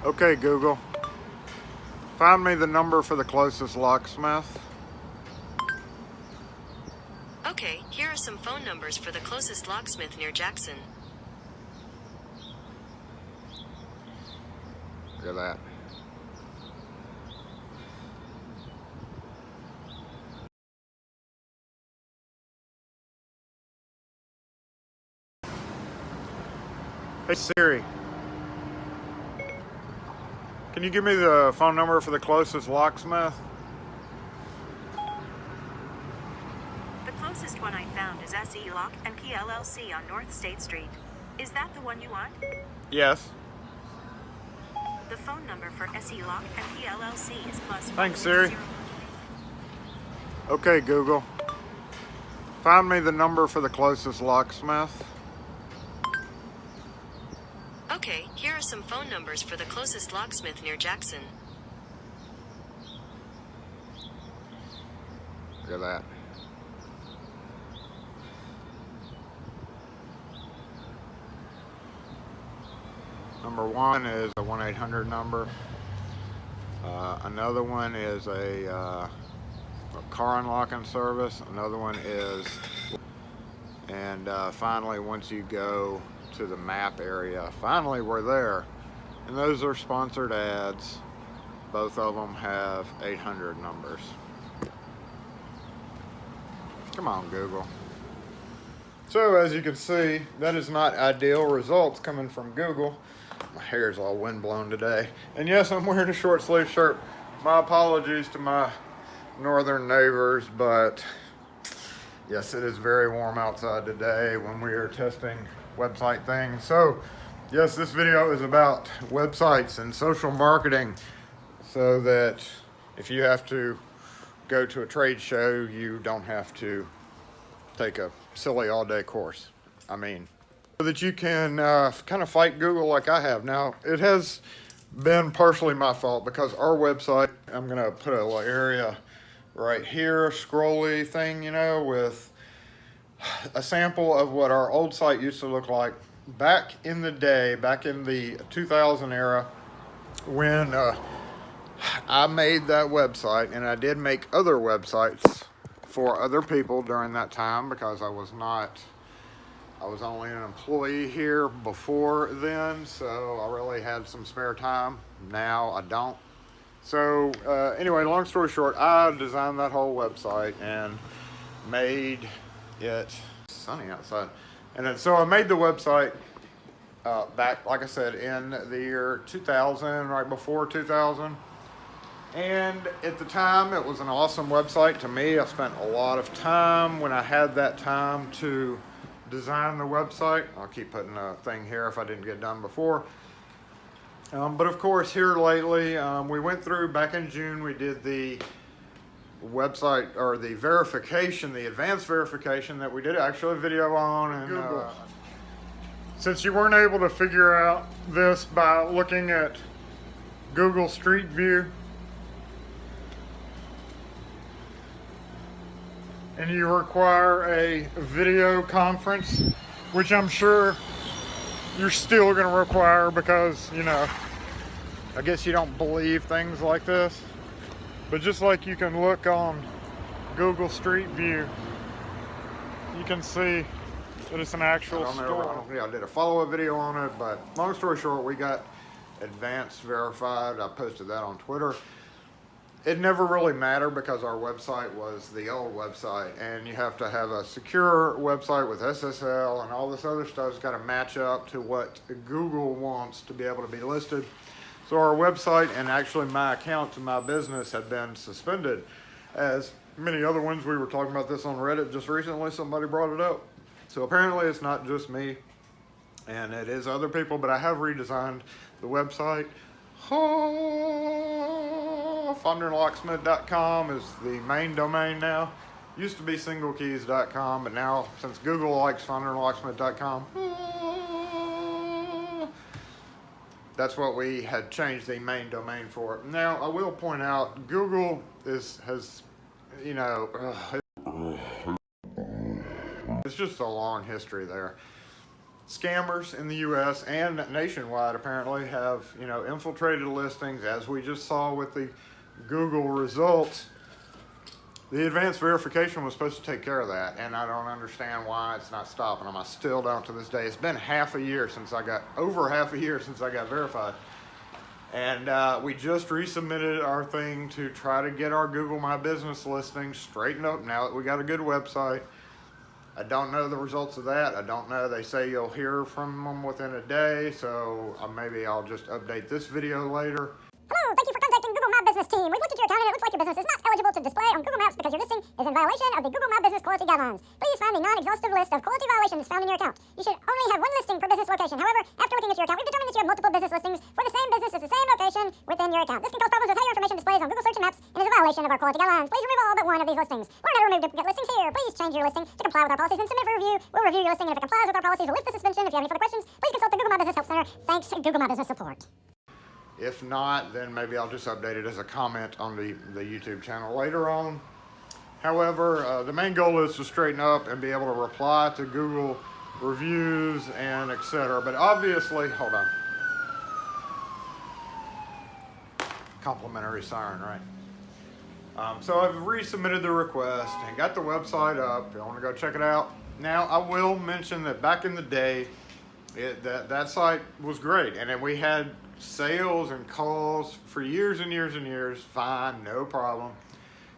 Okay, Google, find me the number for the closest locksmith. Okay, here are some phone numbers for the closest locksmith near Jackson. Look at that. Hey Siri, can you give me the phone number for the closest locksmith? The closest one I found is SE Lock and Key LLC on North State Street. Is that the one you want? Yes. The phone number for SE Lock and Key LLC is plus. Thanks, Siri. Okay, Google, find me the number for the closest locksmith. Okay, here are some phone numbers for the closest locksmith near Jackson. Look at that. Number one is a 1-800 number. Another one is a car unlocking service. Another one is, and finally, once you go to the map area, finally we're there. And those are sponsored ads. Both of them have 800 numbers. Come on, Google. So as you can see, that is not ideal results coming from Google. My hair's all windblown today. And yes, I'm wearing a short sleeve shirt. My apologies to my northern neighbors, but yes, it is very warm outside today when we are testing website things. So yes, this video is about websites and social marketing, so that if you have to go to a trade show, you don't have to take a silly all-day course. I mean, so that you can kind of fight Google like I have. Now, it has been partially my fault because our website, I'm gonna put a little area right here, scrolly thing, you know, with a sample of what our old site used to look like back in the day, back in the 2000 era, when I made that website. And I did make other websites for other people during that time because I was only an employee here before then, so I really had some spare time. Now I don't. So anyway, long story short, I designed that whole website and made it sunny outside. And then, so I made the website back, like I said, in the year 2000, right before 2000. And at the time, it was an awesome website to me. I spent a lot of time when I had that time to design the website. I'll keep putting a thing here if I didn't get done before. But of course, here lately, we went through back in June, we did the website, or the verification, the advanced verification that we did actually a video on. And since you weren't able to figure out this by looking at Google Street View, and you require a video conference, which I'm sure you're still going to require because, you know, I guess you don't believe things like this. But just like you can look on Google Street View, you can see that it's an actual store. Yeah, I did a follow-up video on it, but long story short, we got advanced verified. I posted that on Twitter. It never really mattered because our website was the old website, and you have to have a secure website with SSL and all this other stuff's got to match up to what Google wants to be able to be listed. So our website, and actually my account to my business, had been suspended, as many other ones. We were talking about this on Reddit just recently. Somebody brought it up. So apparently it's not just me, and it is other people, but I have redesigned the website. Locksmith.com is the main domain now. Used to be singlekeys.com, but now, since Google likes Locksmith.com, that's what we had changed the main domain for. Now, I will point out, Google has, you know, it's just a long history there. scammers in the U.S. and nationwide apparently have, infiltrated listings, as we just saw with the Google results. The advanced verification was supposed to take care of that, and I don't understand why it's not stopping them. I still don't to this day. It's been over half a year since I got verified. And we just resubmitted our thing to try to get our Google My Business listing straightened up now that we got a good website. I don't know the results of that. I don't know. They say you'll hear from them within a day, so maybe I'll just update this video later. Hello, thank you for contacting Google My Business team. We've looked at your account and it looks like your business is not eligible to display on Google Maps because your listing is in violation of the Google My Business quality guidelines. Please find the non-exhaustive list of quality violations found in your account. You should only have one listing per business location. However, after looking at your account, we've determined that you have multiple business listings for the same business at the same location within your account. This can cause problems with how your information displays on Google Search and Maps and is a violation of our quality guidelines. Please remove all but one of these listings. Learn how to remove duplicate listings here. Please change your listing to comply with our policies and submit for review. We'll review your listing, and if it complies with our policies, we'll lift the suspension. If you have any further questions, please consult the Google My Business Help Center. Thanks, Google My Business Support. If not, then maybe I'll just update it as a comment on the YouTube channel later on. However, the main goal is to straighten up and be able to reply to Google reviews and etc. But obviously, hold on. Complimentary siren, right? So I've resubmitted the request and got the website up. If you want to go check it out. Now, I will mention that back in the day, that site was great, and then we had sales and calls for years and years and years, fine, no problem.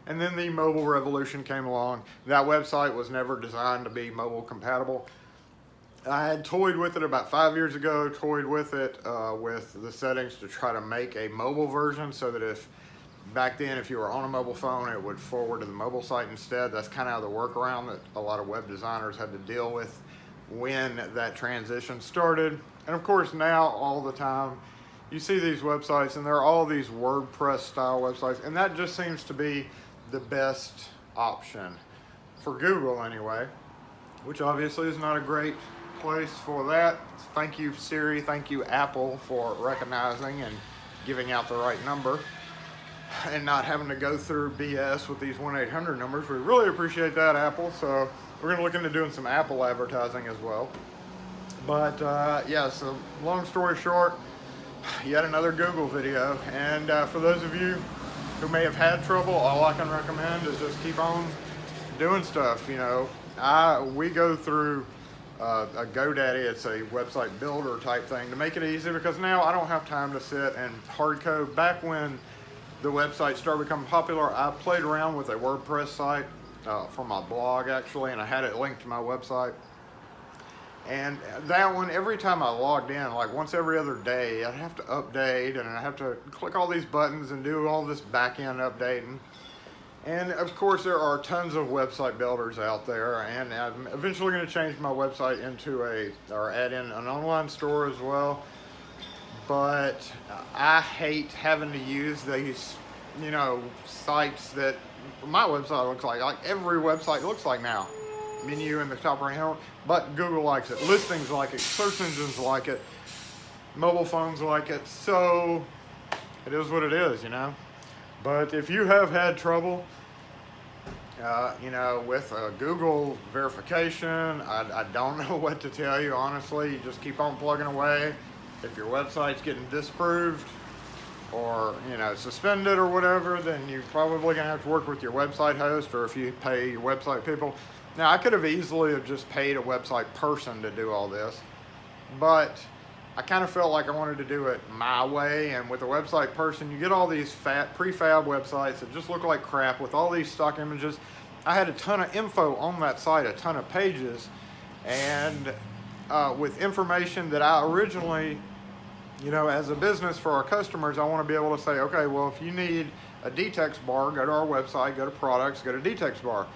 And then the mobile revolution came along. That website was never designed to be mobile compatible. I had toyed with it about 5 years ago, with the settings to try to make a mobile version so that if you were on a mobile phone, it would forward to the mobile site instead. That's kind of the workaround that a lot of web designers had to deal with when that transition started. And of course now, all the time, you see these websites and there are all these WordPress style websites, and that just seems to be the best option for Google anyway, which obviously is not a great place for that. Thank you, Siri. Thank you, Apple, for recognizing and giving out the right number and not having to go through BS with these 1-800 numbers. We really appreciate that, Apple. So we're going to look into doing some Apple advertising as well. But yeah, so long story short, yet another Google video. And for those of you who may have had trouble, all I can recommend is just keep on doing stuff. We go through a GoDaddy. It's a website builder type thing to make it easy, because now I don't have time to sit and hard code. Back when the website started becoming popular, I played around with a WordPress site for my blog actually, and I had it linked to my website. And that one, every time I logged in, like once every other day, I'd have to update, and I have to click all these buttons and do all this back-end updating. And of course, there are tons of website builders out there, and I'm eventually going to change my website into add in an online store as well. But I hate having to use these, sites that my website looks like every website looks like now. Menu in the top right hand, but Google likes it, listings like it, search engines like it, mobile phones like it, so it is what it is, But if you have had trouble, with Google verification, I don't know what to tell you, honestly. You just keep on plugging away. If your website's getting disproved or, suspended or whatever, then you're probably going to have to work with your website host, or if you pay your website people. Now, I could have easily have just paid a website person to do all this, but I kind of felt like I wanted to do it my way. And with a website person, you get all these prefab websites that just look like crap with all these stock images. I had a ton of info on that site, a ton of pages, and with information that I originally, as a business for our customers, I want to be able to say, okay, well, if you need a detext bar, go to our website, go to products, go to detext bar.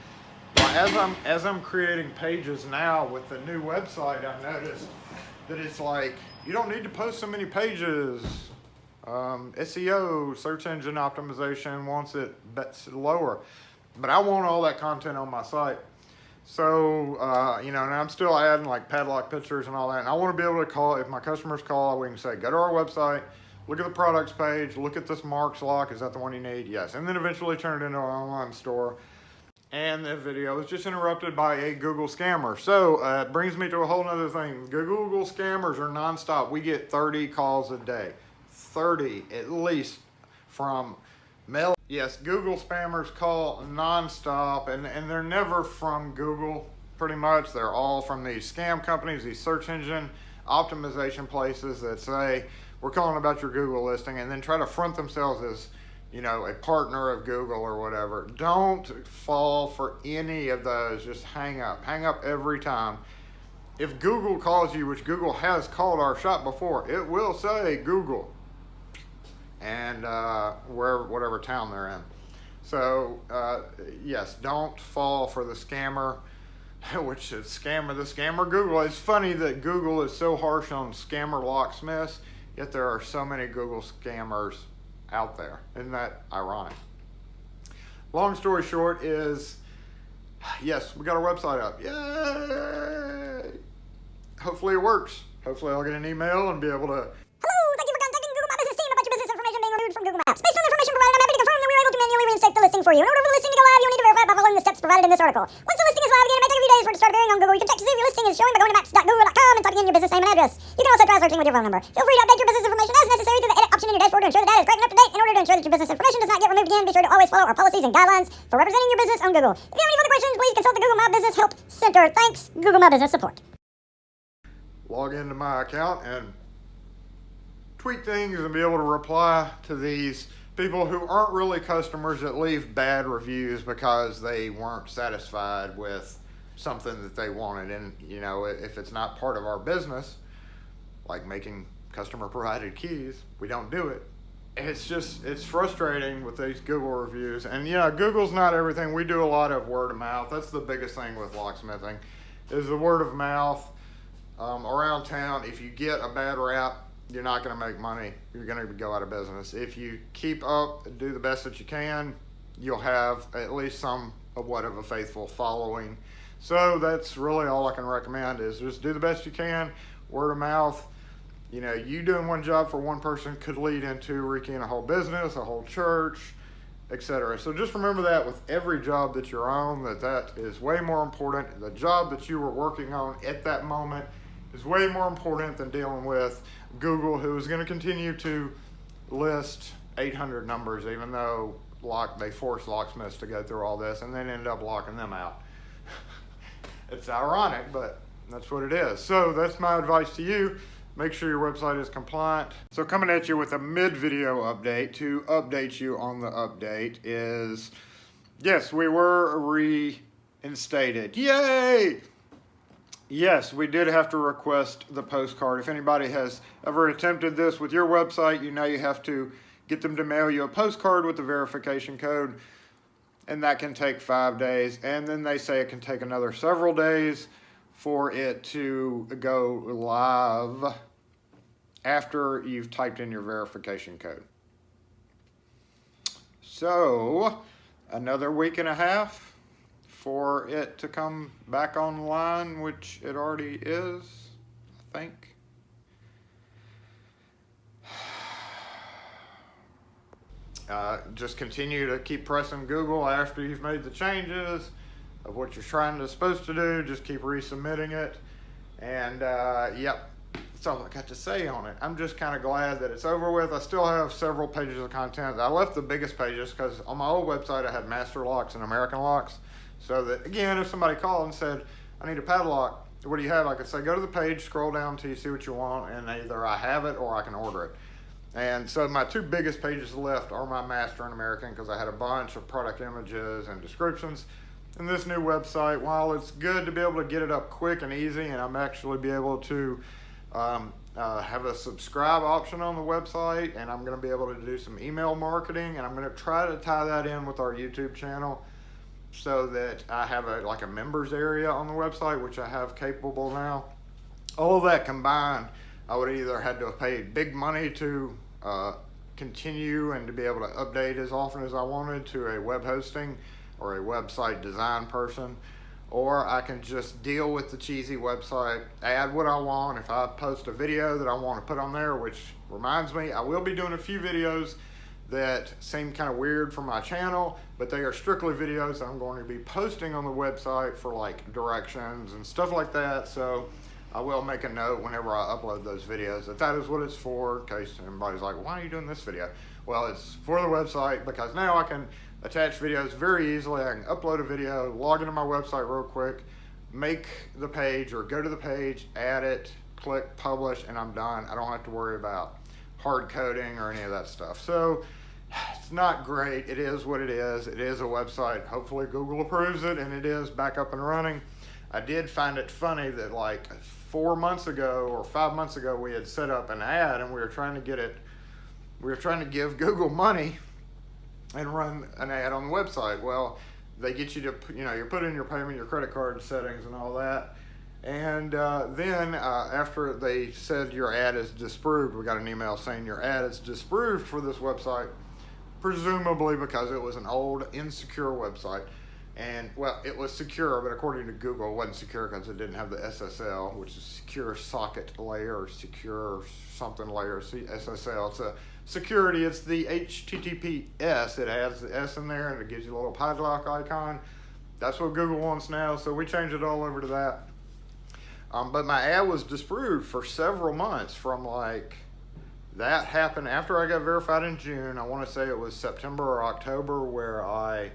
As I'm creating pages now with the new website, I've noticed that it's like, you don't need to post so many pages. SEO, search engine optimization, wants it lower. But I want all that content on my site. So, and I'm still adding like padlock pictures and all that. And I want to be able to call, if my customers call, we can say, go to our website, look at the products page, look at this Marks lock. Is that the one you need? Yes. And then eventually turn it into an online store. And the video was just interrupted by a Google scammer. So it brings me to a whole other thing. Google scammers are nonstop. We get 30 calls a day. 30 at least from mail. Yes, Google spammers call nonstop, and they're never from Google, pretty much. They're all from these scam companies, these search engine optimization places that say, we're calling about your Google listing, and then try to front themselves as, you know, a partner of Google or whatever. Don't fall for any of those. Just hang up. Hang up every time. If Google calls you, which Google has called our shop before, it will say Google and whatever town they're in. So yes, don't fall for the scammer, which is the scammer Google. It's funny that Google is so harsh on scammer locksmiths, yet there are so many Google scammers out there. Isn't that ironic? Long story short is, yes, we got our website up. Yay! Hopefully it works. Hopefully I'll get an email and be able to. Hello, thank you for contacting Google My Business team about your business information being removed from Google Maps. Based on the information provided, I'm happy to confirm that we were able to manually reinstate the listing for you. In order for the listing to go live, you'll need to verify by following the steps provided in this article. Once the listing is live again, it may take a few days for it to start appearing on Google. You can check to see if your listing is showing by going to maps.google.com and typing in your business name and address. You can also try searching with your phone number. Feel free to update your business information as necessary through the edit option in your dashboard to ensure the data is correct and up to date. In order to ensure that your business information does not get removed again, be sure to always follow our policies and guidelines for representing your business on Google. If you have any further questions, please consult the Google My Business Help Center. Thanks, Google My Business Support. Log into my account and tweet things and be able to reply to these people who aren't really customers that leave bad reviews because they weren't satisfied with something that they wanted. And you know, if it's not part of our business, like making customer provided keys, we don't do it. It's frustrating with these Google reviews. And yeah, Google's not everything. We do a lot of word of mouth. That's the biggest thing with locksmithing, is the word of mouth around town. If you get a bad rap, you're not going to make money. You're going to go out of business. If you keep up and do the best that you can, you'll have at least somewhat of a faithful following. So that's really all I can recommend, is just do the best you can. Word of mouth. You know, you doing one job for one person could lead into wreaking a whole business, a whole church, etc. So just remember that with every job that you're on, that is way more important. The job that you were working on at that moment is way more important than dealing with Google, who is going to continue to list 800 numbers, even though they force locksmiths to go through all this and then end up locking them out. It's ironic, but that's what it is. So that's my advice to you. Make sure your website is compliant. So coming at you with a mid-video update to update you on the update is, yes, we were reinstated. Yay! Yes, we did have to request the postcard. If anybody has ever attempted this with your website, you know you have to get them to mail you a postcard with the verification code, and that can take 5 days. And then they say it can take another several days for it to go live after you've typed in your verification code. So, another week and a half for it to come back online, which it already is, I think. Just continue to keep pressing Google after you've made the changes of what you're supposed to do. Just keep resubmitting it. And yep, that's all I got to say on it. I'm just kind of glad that it's over with. I still have several pages of content. I left the biggest pages because on my old website I had Master Locks and American Locks. So that, again, if somebody called and said, I need a padlock, what do you have? I could say, go to the page, scroll down until you see what you want, and either I have it or I can order it. And so my two biggest pages left are my Master and American, because I had a bunch of product images and descriptions. And this new website, while it's good to be able to get it up quick and easy, and I'm actually be able to have a subscribe option on the website, and I'm going to be able to do some email marketing, and I'm going to try to tie that in with our YouTube channel so that I have a members area on the website, which I have capable now. All of that combined, I would either had to have paid big money to continue and to be able to update as often as I wanted to a web hosting or a website design person, or I can just deal with the cheesy website, add what I want. If I post a video that I want to put on there, which reminds me, I will be doing a few videos that seem kind of weird for my channel, but they are strictly videos that I'm going to be posting on the website for like directions and stuff like that. So I will make a note whenever I upload those videos that is what it's for, in case anybody's like, why are you doing this video? Well, it's for the website because now I can attach videos very easily. I can upload a video, log into my website real quick, make the page or go to the page, add it, click publish, and I'm done. I don't have to worry about hard coding or any of that stuff. So it's not great. It is what it is. It is a website. Hopefully Google approves it, and it is back up and running. I did find it funny that like 4 months ago or 5 months ago, we had set up an ad and we were trying to give Google money and run an ad on the website. Well, they get you to, you put in your payment, your credit card settings and all that. And then after they said your ad is disapproved, we got an email saying your ad is disapproved for this website, presumably because it was an old, insecure website. And, well, it was secure, but according to Google, it wasn't secure because it didn't have the SSL, which is Secure Socket Layer or Secure something layer, SSL. It's a security. It's the HTTPS. It adds the S in there, and it gives you a little padlock icon. That's what Google wants now, so we changed it all over to that. But my ad was disapproved for several months from like, that happened after I got verified in June. I want to say it was September or October where I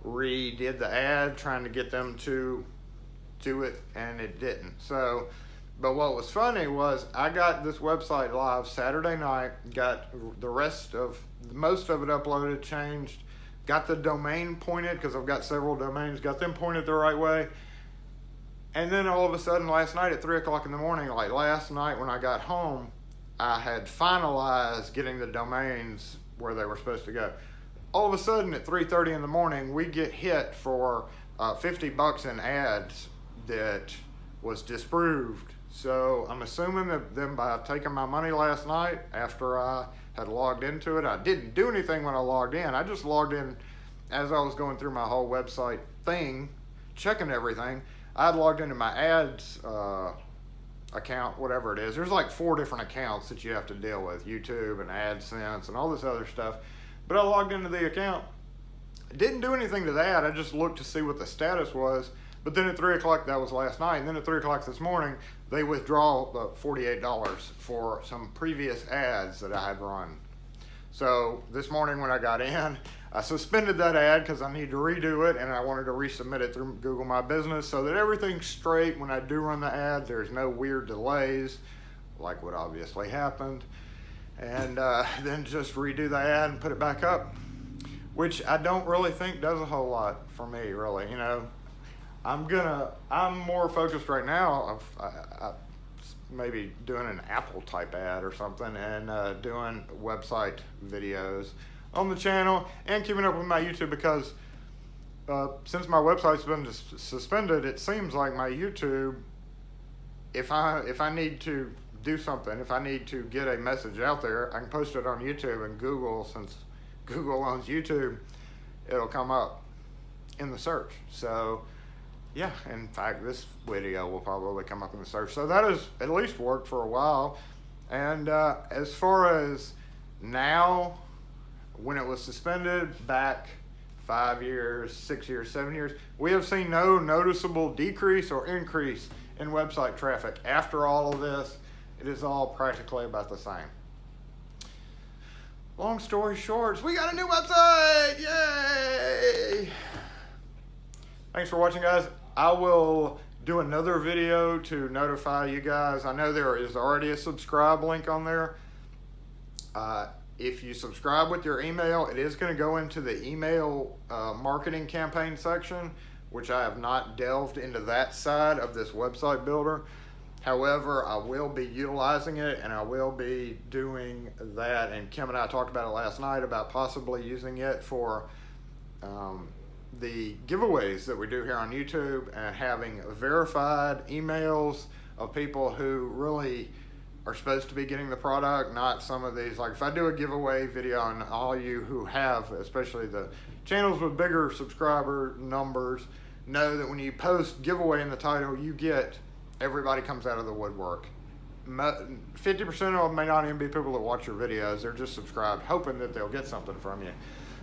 redid the ad trying to get them to do it, and it didn't. So, but what was funny was I got this website live Saturday night, got the rest of, most of it uploaded, changed, got the domain pointed, because I've got several domains, got them pointed the right way. And then all of a sudden last night at 3 o'clock in the morning, like last night when I got home, I had finalized getting the domains where they were supposed to go. All of a sudden at 3:30 in the morning, we get hit for $50 in ads that was disapproved. So I'm assuming that them by taking my money last night after I had logged into it. I didn't do anything when I logged in. I just logged in as I was going through my whole website thing, checking everything. I had logged into my ads account, whatever it is. There's like 4 different accounts that you have to deal with, YouTube and AdSense and all this other stuff. But I logged into the account. Didn't do anything to that. I just looked to see what the status was. But then at 3 o'clock, that was last night. And then at 3 o'clock this morning, they withdraw the $48 for some previous ads that I had run. So this morning when I got in, I suspended that ad because I need to redo it, and I wanted to resubmit it through Google My Business so that everything's straight when I do run the ad. There's no weird delays like what obviously happened. And then just redo the ad and put it back up, which I don't really think does a whole lot for me, really. I'm more focused right now of maybe doing an Apple type ad or something, and doing website videos on the channel and keeping up with my YouTube, because since my website's been suspended, it seems like my YouTube, if I need to do something, if I need to get a message out there, I can post it on YouTube, and Google, since Google owns YouTube, it'll come up in the search. So yeah, in fact, this video will probably come up in the search. So that has at least worked for a while. And as far as now, when it was suspended back 5 years, 6 years, 7 years, we have seen no noticeable decrease or increase in website traffic. After all of this, it is all practically about the same. Long story short, we got a new website! Yay! Thanks for watching, guys. I will do another video to notify you guys. I know there is already a subscribe link on there. If you subscribe with your email, it is going to go into the email marketing campaign section, which I have not delved into that side of this website builder. However, I will be utilizing it, and I will be doing that. And Kim and I talked about it last night about possibly using it for the giveaways that we do here on YouTube, and having verified emails of people who really are supposed to be getting the product, not some of these. Like if I do a giveaway video on all you who have, especially the channels with bigger subscriber numbers, know that when you post giveaway in the title, you get everybody comes out of the woodwork 50% of them may not even be people that watch your videos. They're just subscribed, hoping that they'll get something from you.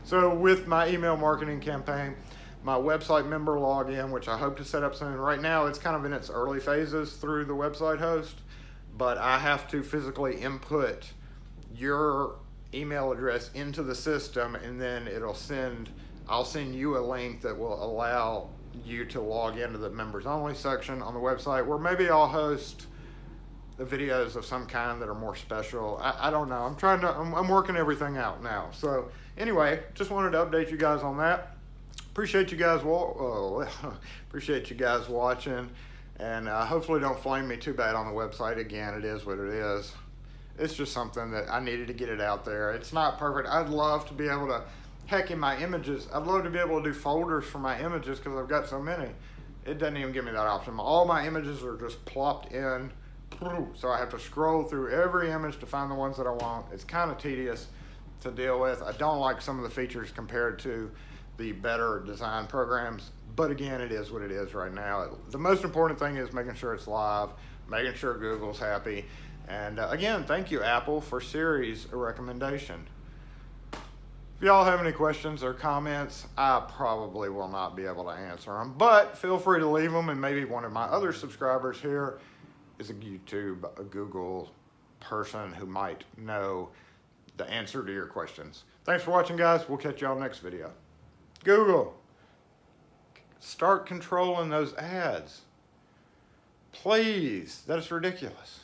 So with my email marketing campaign, my website member login, which I hope to set up soon. Right now, it's kind of in its early phases through the website host, but I have to physically input your email address into the system, and then I'll send you a link that will allow you to log into the members only section on the website, where maybe I'll host the videos of some kind that are more special. I don't know. I'm working everything out now. So anyway, just wanted to update you guys on that. Appreciate you guys appreciate you guys watching, and hopefully don't flame me too bad on the website. Again, it is what it is. It's just something that I needed to get it out there. It's not perfect. I'd love to be able to, heck, in my images, I'd love to be able to do folders for my images because I've got so many. It doesn't even give me that option. All my images are just plopped in, so I have to scroll through every image to find the ones that I want. It's kind of tedious to deal with. I don't like some of the features compared to the better design programs, but again, it is what it is right now. The most important thing is making sure it's live, making sure Google's happy, and again, thank you, Apple, for Siri's recommendation. If y'all have any questions or comments, I probably will not be able to answer them, but feel free to leave them, and maybe one of my other subscribers here is a Google person who might know the answer to your questions. Thanks for watching, guys. We'll catch y'all next video. Google, start controlling those ads. Please, that is ridiculous.